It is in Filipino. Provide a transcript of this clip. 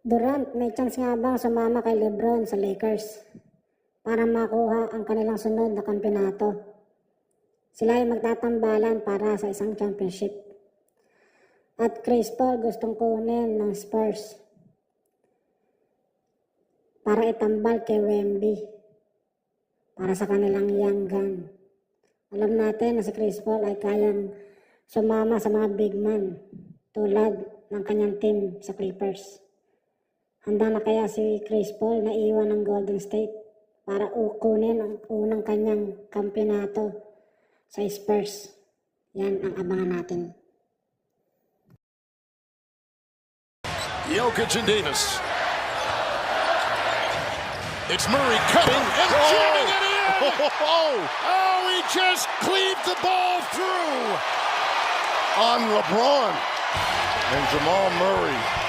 Durant, may chance nga bang sumama kay LeBron sa Lakers para makuha ang kanilang sunod na kampeonato? Sila ay magtatambalan para sa isang championship. At Chris Paul gustong kunin ng Spurs para itambal kay Wemby para sa kanilang young gun. Alam natin na si Chris Paul ay kayang sumama sa mga big man tulad ng kanyang team sa Clippers. Handa na kaya si Chris Paul na iwan ng Golden State para kunin ang unang kanyang kampeonato sa Spurs? Yan ang abangan natin. Jokic and Davis. It's Murray cutting and jamming it in. Oh, he just cleaved the ball through on LeBron. And Jamal Murray